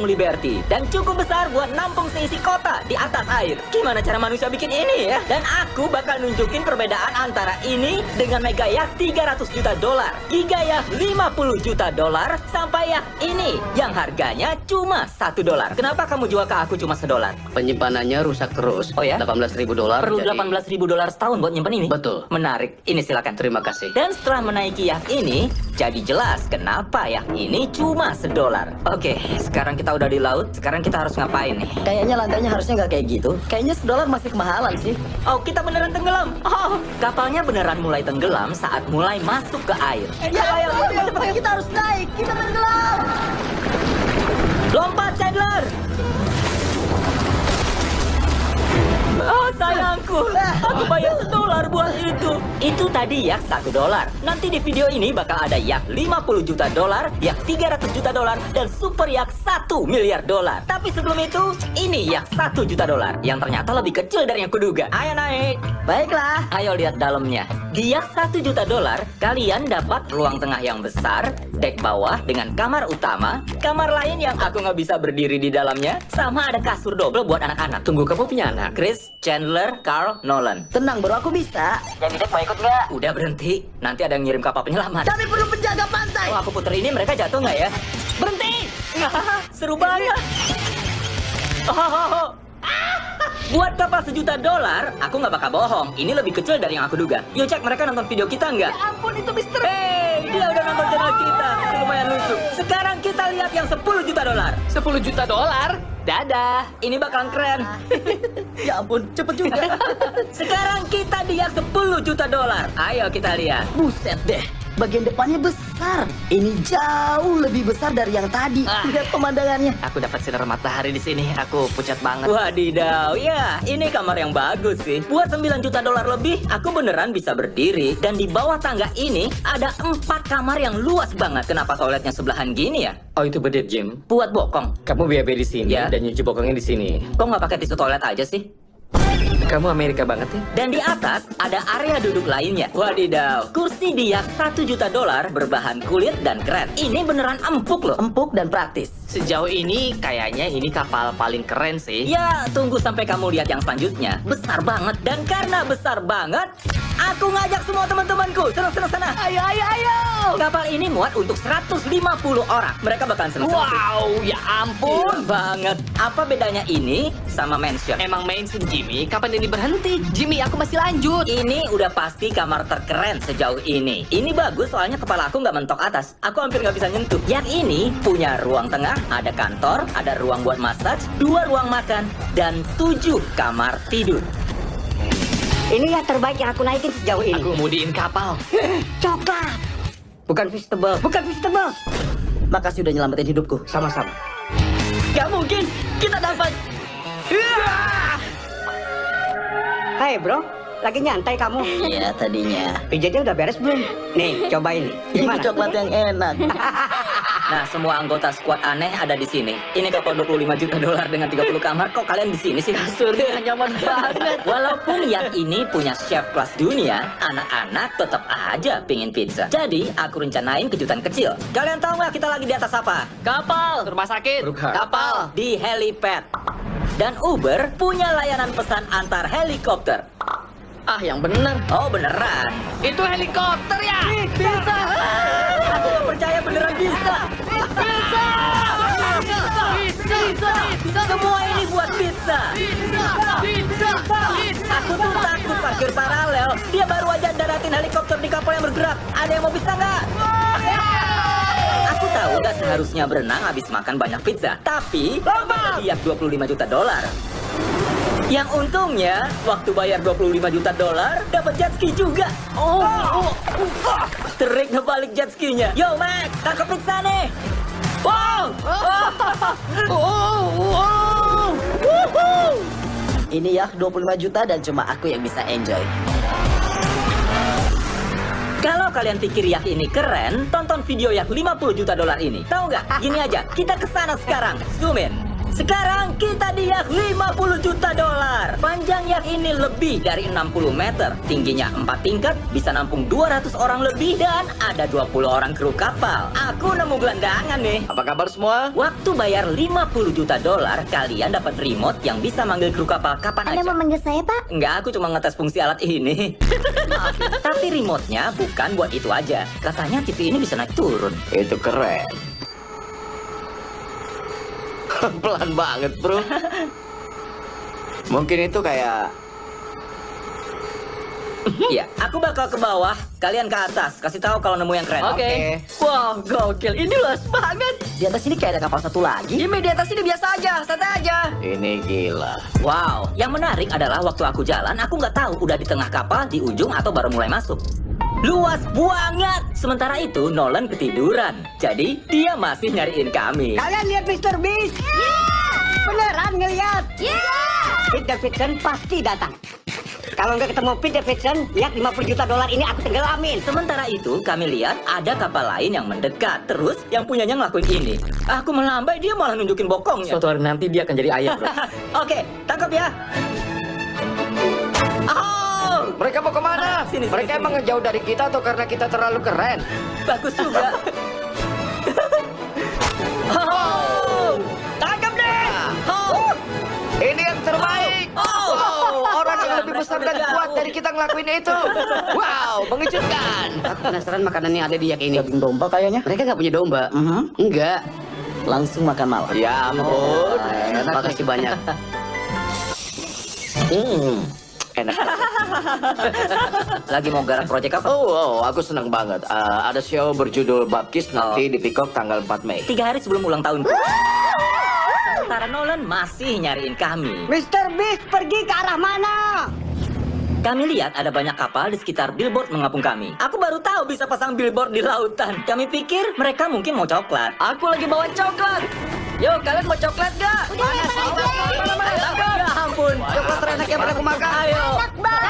Liberty dan cukup besar buat nampung seisi kota di atas air. Gimana cara manusia bikin ini ya? Dan aku bakal nunjukin perbedaan antara ini dengan mega yacht 300 juta dolar, giga yacht 50 juta dolar, sampai yacht ini yang harganya cuma $1. Kenapa kamu jual ke aku cuma $1? Penyimpanannya rusak terus. Oh ya? $18.000. Perlu jadi... $18.000 setahun buat nyimpen ini? Betul. Menarik. Ini silakan. Terima kasih. Dan setelah menaiki yacht ini, jadi jelas kenapa yacht ini cuma $1. Oke, sekarang kita udah di laut. Sekarang kita harus ngapain nih? Kayaknya lantainya harusnya nggak kayak gitu. Kayaknya $1 masih kemahalan sih. Oh, kita beneran tenggelam. Oh, kapalnya beneran mulai tenggelam saat mulai masuk ke air. Ya, cepet kita harus naik. Kita tenggelam. Lompat, Chandler! Oh, sayangku, aku bayar $1 buat itu. Itu tadi yacht $1. Nanti di video ini bakal ada yacht 50 juta dolar, yacht 300 juta dolar, dan super yacht $1 miliar. Tapi sebelum itu, ini yacht $1 juta yang ternyata lebih kecil dari yang kuduga. Ayo naik. Baiklah. Ayo lihat dalamnya. Di yacht $1 juta, kalian dapat ruang tengah yang besar, dek bawah dengan kamar utama, kamar lain yang aku nggak bisa berdiri di dalamnya, sama ada kasur double buat anak-anak. Tunggu, kamu punya anak? Chris, Chandler, Carl, Nolan. Tenang bro, aku bisa. Jadi dek mau ikut nggak? Udah berhenti. Nanti ada yang ngirim kapal penyelamat. Tapi perlu penjaga pantai. Oh, aku puter ini mereka jatuh nggak ya? Berhenti! Seru banget. Oh. Buat kapal $1 juta, aku nggak bakal bohong. Ini lebih kecil dari yang aku duga. Yuk cek mereka nonton video kita nggak? Ya ampun, itu Mister. Hey, dia udah nonton channel kita. Lumayan lucu. Sekarang kita lihat yang $10 juta. $10 juta? Dadah, ini bakalan keren. Ya ampun, cepet juga. Sekarang kita di yang $10 juta. Ayo kita lihat. Buset deh, bagian depannya besar. Ini jauh lebih besar dari yang tadi. Lihat pemandangannya. Aku dapat sinar matahari di sini. Aku pucat banget. Wadidaw, ya ini kamar yang bagus sih. Buat $9 juta lebih, aku beneran bisa berdiri. Dan di bawah tangga ini ada 4 kamar yang luas banget. Kenapa toiletnya sebelahan gini ya? Oh, itu bedit, Jim. Buat bokong. Kamu BAB di sini Ya. dan nyuci bokongnya di sini. Kok nggak pakai tisu toilet aja sih? Kamu Amerika banget ya? Dan di atas ada area duduk lainnya. Wadidaw, kursi di yacht $1 juta berbahan kulit dan keren. Ini beneran empuk loh. Empuk dan praktis. Sejauh ini kayaknya ini kapal paling keren sih. Ya, tunggu sampai kamu lihat yang selanjutnya. Besar banget. Dan karena besar banget, aku ngajak semua teman-temanku. Senang-senang sana. Ayo. Kapal ini muat untuk 150 orang. Mereka bakalan senang. Wow, ya ampun. Banget. Apa bedanya ini sama mansion? Emang mention Jimmy, kapan ini berhenti? Jimmy, aku masih lanjut. Ini udah pasti kamar terkeren sejauh ini. Ini bagus soalnya kepala aku nggak mentok atas. Aku hampir nggak bisa nyentuh. Yang ini punya ruang tengah, ada kantor, ada ruang buat massage, 2 ruang makan, dan 7 kamar tidur. Ini yang terbaik yang aku naikin sejauh ini. Aku mudiin kapal. Coklat. Bukan vegetable. Makasih udah nyelamatin hidupku. Sama-sama. Gak mungkin kita dapat. Hai bro, lagi nyantai kamu? Iya tadinya. Pijatnya udah beres belum? Nih, cobain nih. Ini Gimana? coklat yang enak. Nah, semua anggota squad aneh ada di sini. Ini kapal $25 juta dengan 30 kamar. Kok kalian di sini sih? Kasurnya nyaman banget. Walaupun yang ini punya chef kelas dunia, anak-anak tetap aja pingin pizza. Jadi, aku rencanain kejutan kecil. Kalian tahu nggak kita lagi di atas apa? Kapal. Rumah sakit. Kapal di helipad. Dan Uber punya layanan pesan antar helikopter. Ah, yang bener. Oh, beneran? Itu helikopter ya? Bisa! Aku nggak percaya beneran bisa! Semua ini buat pizza! Aku tuh takut parkir paralel. Dia baru aja daratin helikopter di kapal yang bergerak. Ada yang mau bisa nggak? Aku tahu nggak seharusnya berenang habis makan banyak pizza. Tapi, dia $25 juta. Yang untungnya, waktu bayar $25 juta, dapat jet ski juga. Trik ngebalik jet skinya. Yo, Mac, tangkap pizza nih. Wow! Ini ya 25 juta dan cuma aku yang bisa enjoy. Kalau kalian pikir yacht ini keren, tonton video yacht $50 juta ini. Tahu nggak? Gini aja, kita kesana sekarang. Zoom in. Sekarang kita di yak 50 juta dolar. Panjang yak ini lebih dari 60 meter. Tingginya 4 tingkat, bisa nampung 200 orang lebih dan ada 20 orang kru kapal. Aku nemu gelandangan nih. Apa kabar semua? Waktu bayar 50 juta dolar, kalian dapat remote yang bisa manggil kru kapal kapan Anda aja. mau manggil saya, Pak? Enggak, aku cuma ngetes fungsi alat ini. Tapi remote-nya bukan buat itu aja. Katanya TV ini bisa naik turun. Itu keren. Pelan banget, bro. Mungkin itu kayak... Ya, aku bakal ke bawah, kalian ke atas. Kasih tahu kalau nemu yang keren. Oke. Wow, gokil. Ini luas banget. Di atas ini kayak ada kapal satu lagi. Jimmy di atas ini biasa aja, santai aja. Ini gila. Wow, yang menarik adalah waktu aku jalan, aku nggak tahu udah di tengah kapal, di ujung, atau baru mulai masuk. Luas banget! Sementara itu, Nolan ketiduran. Jadi, dia masih nyariin kami. Kalian lihat Mr. Beast? Beneran ngeliat? Pete Davidson pasti datang. Kalau nggak ketemu Pete Davidson, yak 50 juta dolar ini aku tenggelamin. Sementara itu, kami lihat ada kapal lain yang mendekat. Terus, yang punyanya ngelakuin ini. Aku melambai, dia malah nunjukin bokongnya. Suatu hari nanti dia akan jadi ayah, bro. Oke, tangkap ya. Oh, Mereka mau kemana? Sini, sini, Mereka sini. emang ngejauh dari kita atau karena kita terlalu keren? bagus juga. Oh, tangkap deh. Oh, Ini yang terbaik. Orang yang lebih besar dan kuat dari kita ngelakuin itu. Wow, mengejutkan. Aku penasaran makanan yang ada di yak ini. Daging domba kayaknya. Mereka nggak punya domba. Enggak. Langsung makan malam. Ya ampun. Makasih banyak. Enak. lagi mau garap proyek apa? Oh, aku senang banget. Ada show berjudul Bapkis nanti di Peacock tanggal 4 Mei. 3 hari sebelum ulang tahun. Sementara Nolan masih nyariin kami. Mr. Beast pergi ke arah mana? Kami lihat ada banyak kapal di sekitar billboard mengapung kami. Aku baru tahu bisa pasang billboard di lautan. Kami pikir mereka mungkin mau coklat. Aku lagi bawa coklat. Yo, kalian mau coklat gak? Ya ampun, Coklat terenak yang pernah aku makan. ayo.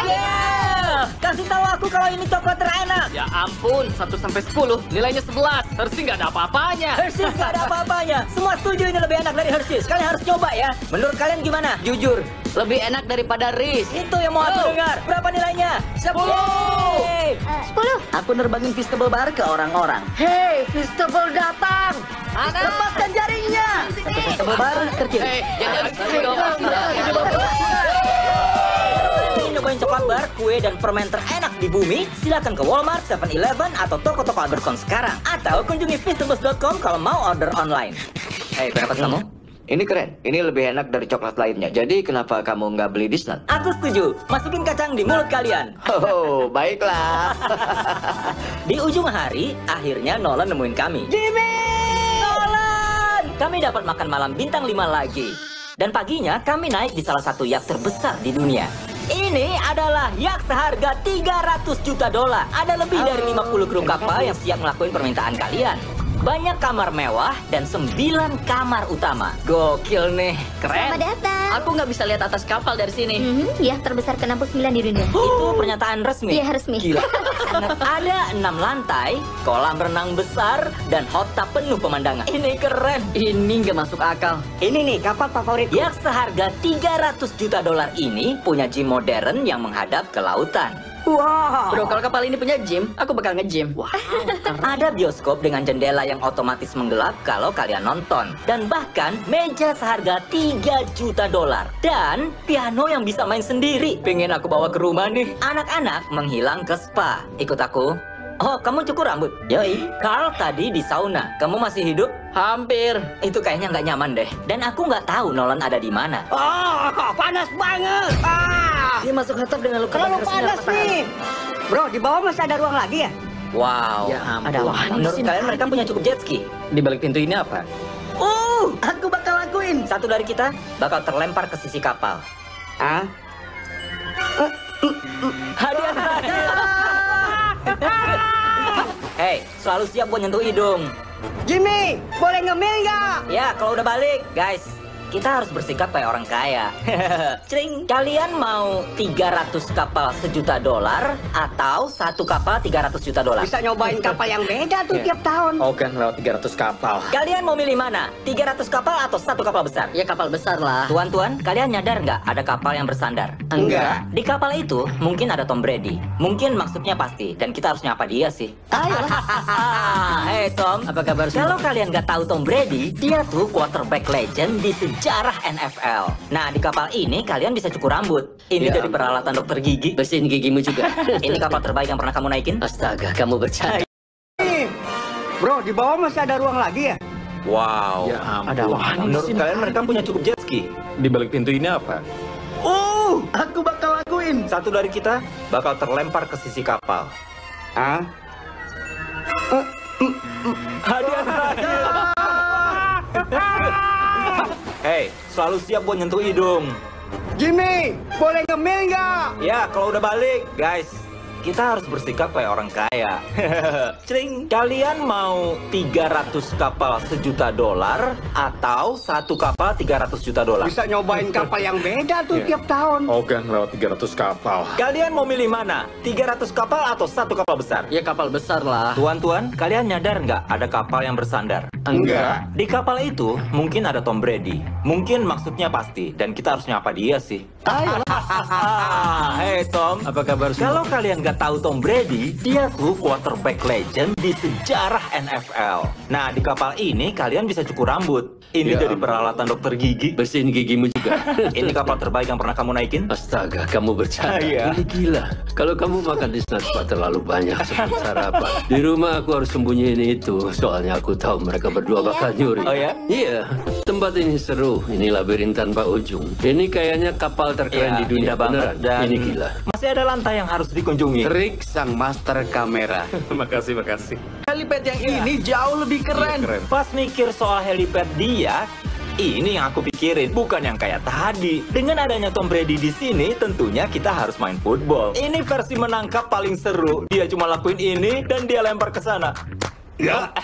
Yeah. Kasih tahu aku kalau ini coklat terenak. Ya ampun, 1 sampai 10, nilainya 11. Harusnya nggak ada apa-apanya. Hershey's gak ada apa-apanya. Semua setuju ini lebih enak dari Hershey's. Kalian harus coba ya. Menurut kalian gimana? Jujur. Lebih enak daripada Riz. Itu yang mau aku dengar. Berapa nilainya? 10. 10. Aku nerbangin vegetable bar ke orang-orang. Hey, Festival datang. Lepaskan jaringnya. Vegetable bar terkiri. Hey, jangan gitu dong. Ingin nyobain coklat bar, kue, dan permen terenak di bumi? Silakan ke Walmart, 7-Eleven, atau toko-toko Albertson sekarang. Atau kunjungi vegetables.com kalau mau order online. Hei, pendapat kamu? Ini keren. Ini lebih enak dari coklat lainnya. Jadi kenapa kamu nggak beli Disney? Aku setuju. Masukin kacang di mulut kalian. Oh, baiklah. Di ujung hari, akhirnya Nolan nemuin kami. Jimmy! Nolan! Kami dapat makan malam bintang 5 lagi. Dan paginya, kami naik di salah satu yak terbesar di dunia. Ini adalah yak seharga 300 juta dolar. Ada lebih dari 50 kru kapal yang siap ngelakuin permintaan kalian. Banyak kamar mewah dan 9 kamar utama. Gokil nih, keren. Selamat datang. Aku nggak bisa lihat atas kapal dari sini. Ya, terbesar ke-69 di dunia. Itu pernyataan resmi. Iya, resmi. Gila. Ada 6 lantai, kolam renang besar, dan hot tub penuh pemandangan. Ini keren. Ini nggak masuk akal. Ini nih kapal favorit. Yak seharga 300 juta dolar ini punya gym modern yang menghadap ke lautan. Wow. Bro, kalau kapal ini punya gym, aku bakal nge-gym. Ada bioskop dengan jendela yang otomatis menggelap kalau kalian nonton. Dan bahkan meja seharga 3 juta dolar. Dan piano yang bisa main sendiri. Pengen aku bawa ke rumah nih. Anak-anak menghilang ke spa. Ikut aku. Oh, kamu cukur rambut? Yoi. Carl tadi di sauna. Kamu masih hidup? Hampir. Itu kayaknya nggak nyaman deh. Dan aku nggak tahu Nolan ada di mana. Oh, panas banget. Dia masuk hot tub dengan luka Terlalu panas nih. Bro, di bawah masih ada ruang lagi ya? Wow. Ya ampun. Ada apa? Menurut kalian mereka punya cukup jet ski? Di balik pintu ini apa? Aku bakal lakuin. Satu dari kita bakal terlempar ke sisi kapal. Ah? Hadiah terakhir. Hei, selalu siap buat nyentuh hidung. Jimmy, boleh ngemil nggak? Ya, kalau udah balik, guys. kita harus bersikap kayak orang kaya. Cring, kalian mau 300 kapal $1 juta atau satu kapal $300 juta? Bisa nyobain kapal yang beda tuh tiap tahun. Ogan lewat 300 kapal. Kalian mau milih mana? 300 kapal atau satu kapal besar? Ya kapal besar lah. Tuan-tuan, kalian nyadar nggak ada kapal yang bersandar? Enggak. Di kapal itu mungkin ada Tom Brady. Mungkin maksudnya pasti, dan kita harus nyapa dia sih. Hei Tom, Apa kabar kalau semua? kalian nggak tahu Tom Brady, dia tuh quarterback legend di sejarah NFL. Nah, di kapal ini kalian bisa cukur rambut. Ini Ya dari peralatan dokter gigi. Bersihin gigimu juga. Ini kapal terbaik yang pernah kamu naikin. Astaga, kamu bercanda. Bro, di bawah masih ada ruang lagi ya? Wow. Ya ampun. Ada apa? Menurut kalian mereka punya cukup jet ski? Di balik pintu ini apa? Aku bakal lakuin. Satu dari kita bakal terlempar ke sisi kapal. Hah? Hadiah terakhir. Hei, selalu siap buat nyentuh hidung. Jimmy, boleh ngemil nggak? Ya, kalau udah balik, guys. Kita harus bersikap kayak orang kaya. Cring, kalian mau 300 kapal $1 juta atau satu kapal $300 juta? Bisa nyobain kapal yang beda tuh tiap tahun. Ogan lewat 300 kapal. Kalian mau milih mana? 300 kapal atau satu kapal besar? Ya kapal besar lah. Tuan-tuan, kalian nyadar nggak ada kapal yang bersandar? Enggak. Di kapal itu mungkin ada Tom Brady. Mungkin maksudnya pasti, dan kita harus nyapa dia sih. Hei Tom, Apa kabar semua? kalau kalian nggak tahu Tom Brady, dia tuh quarterback legend di sejarah NFL. Nah, di kapal ini kalian bisa cukur rambut. Ini Ya dari peralatan dokter gigi. Bersihin gigimu juga. Ini kapal terbaik yang pernah kamu naikin. Astaga, kamu bercanda. Iya. Ini gila. Kalau kamu makan di Snatchbar terlalu banyak sebelum sarapan. Di rumah aku harus sembunyiin itu. Soalnya aku tahu mereka berdua bakal nyuri. Oh ya? Iya. Tempat ini seru. Ini labirin tanpa ujung. Ini kayaknya kapal terkeren Ya, di dunia indah banget. beneran. Dan Ini gila. masih ada lantai yang harus dikunjungi. Trik sang master kamera. Makasih. Helipad yang ini jauh lebih keren. Pas mikir soal helipad dia, ini yang aku pikirin, bukan yang kayak tadi. Dengan adanya Tom Brady di sini, tentunya kita harus main football. Ini versi menangkap paling seru. Dia cuma lakuin ini dan dia lempar ke sana. Ya,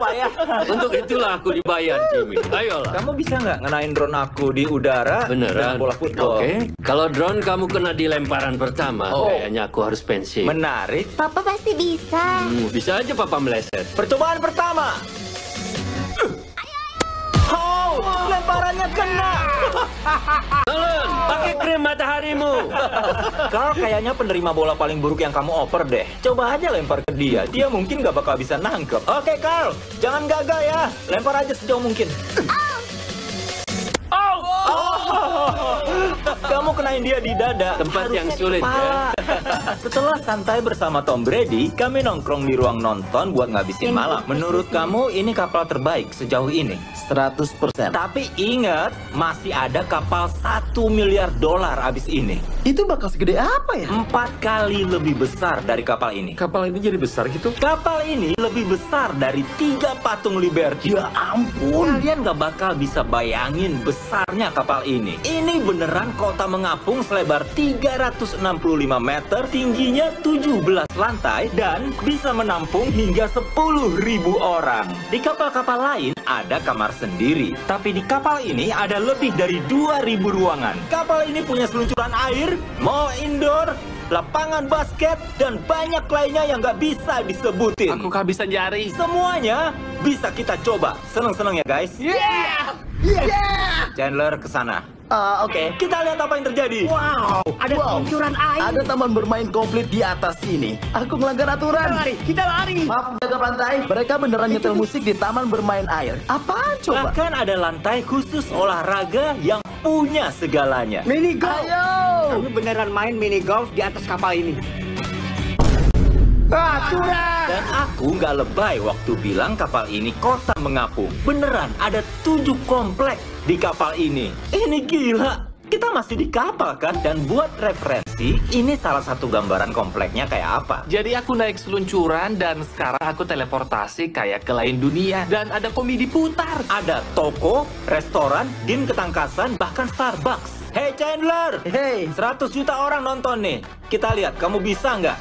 payah. Untuk itulah aku dibayar, Jimmy. Ayolah. Kamu bisa nggak ngenain drone aku di udara Beneran? dan bola football? Oke. Kalau drone kamu kena di lemparan pertama, Oh. kayaknya aku harus pensi. Menarik. Papa pasti bisa. Bisa aja papa meleset. Percobaan pertama. Oh, lemparannya kena. Alan, pakai krim mataharimu. Carl kayaknya penerima bola paling buruk yang kamu oper deh. Coba aja lempar ke dia. Dia mungkin gak bakal bisa nangkep. Oke, Carl. Jangan gagal ya. Lempar aja sejauh mungkin. Kamu kenain dia di dada. Tempat yang sulit ya. Setelah santai bersama Tom Brady, kami nongkrong di ruang nonton buat ngabisin malam. Menurut kamu ini kapal terbaik sejauh ini? 100%. Tapi ingat, masih ada kapal $1 miliar abis ini. Itu bakal segede apa ya? 4 kali lebih besar dari kapal ini. Kapal ini jadi besar gitu? Kapal ini lebih besar dari 3 patung Liberty. Ya ampun. Kalian gak bakal bisa bayangin besarnya kapal ini. Ini beneran kota mengapung selebar 365 meter, tingginya 17 lantai, dan bisa menampung hingga 10.000 orang. Di kapal-kapal lain ada kamar sendiri. Tapi di kapal ini ada lebih dari 2.000 ruangan. Kapal ini punya seluncuran air, mall indoor, lapangan basket, dan banyak lainnya yang nggak bisa disebutin. Aku kehabisan jari. Semuanya bisa kita coba. Seneng-seneng ya guys? Yeah! Chandler ke sana. Oke. Kita lihat apa yang terjadi. Wow, Ada seluncuran air. ada taman bermain komplit di atas sini. Aku melanggar aturan. Kita lari. Maaf, jaga pantai. Mereka beneran nyetel musik di taman bermain air. Apaan coba? Bahkan ada lantai khusus olahraga yang punya segalanya. Mini golf. Ayo! Kami beneran main mini golf di atas kapal ini. Curang. Dan aku nggak lebay waktu bilang kapal ini kota mengapung. Beneran ada 7 komplek di kapal ini. Ini gila. Kita masih di kapal kan? Dan buat referensi, ini salah satu gambaran kompleknya kayak apa. Jadi aku naik seluncuran dan sekarang aku teleportasi kayak ke lain dunia. Dan ada komedi putar. Ada toko, restoran, game ketangkasan, bahkan Starbucks. Hey Chandler, Hey, 100 juta orang nonton nih. Kita lihat, kamu bisa nggak?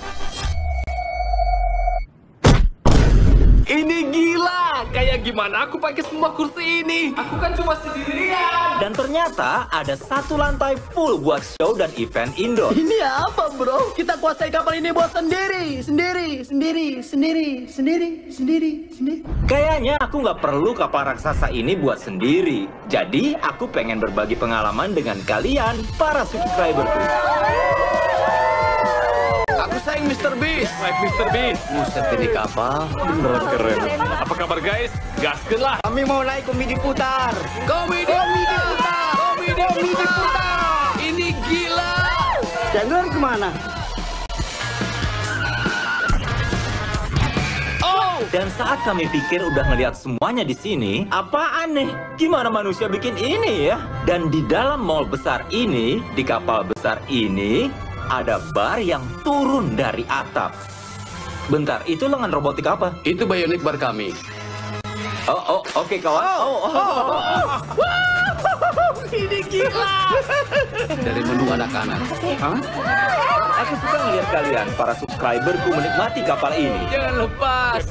Ini gila. Kayak gimana aku pakai semua kursi ini? Aku kan cuma sendirian. Dan ternyata ada satu lantai full buat show dan event indoor. Ini apa bro? Kita kuasai kapal ini buat sendiri. Kayaknya aku nggak perlu kapal raksasa ini buat sendiri. Jadi aku pengen berbagi pengalaman dengan kalian, para subscriberku. Aku sayang Mr. Beast. Like Mr. Beast. Buset ini kapal. Beneran keren. Apa kabar guys? Gaskeun lah. Kami mau naik komedi putar. Komedi putar. Komedi putar. Ini gila. Januar kemana? Dan saat kami pikir udah ngeliat semuanya di sini, apa aneh? Gimana manusia bikin ini ya? Dan di dalam mall besar ini, di kapal besar ini, ada bar yang turun dari atap. Bentar, itu lengan robotik apa? Itu Bionic Bar kami. Oke kawan. Ini gila. Dari menu anak-anak. Aku suka ngeliat kalian, para subscriberku menikmati kapal ini. Jangan lepas.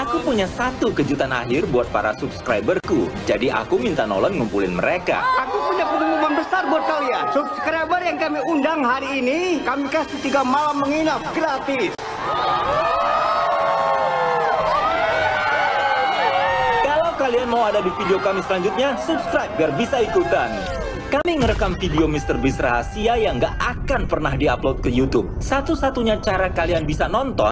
Aku punya satu kejutan akhir buat para subscriberku. Jadi aku minta Nolan ngumpulin mereka. Aku punya pengumuman besar buat kalian. Subscriber yang kami undang hari ini, kami kasih 3 malam menginap gratis. Kalau kalian mau ada di video kami selanjutnya, subscribe biar bisa ikutan. Kami ngerekam video Mr. Beast rahasia yang nggak akan pernah diupload ke YouTube. Satu-satunya cara kalian bisa nonton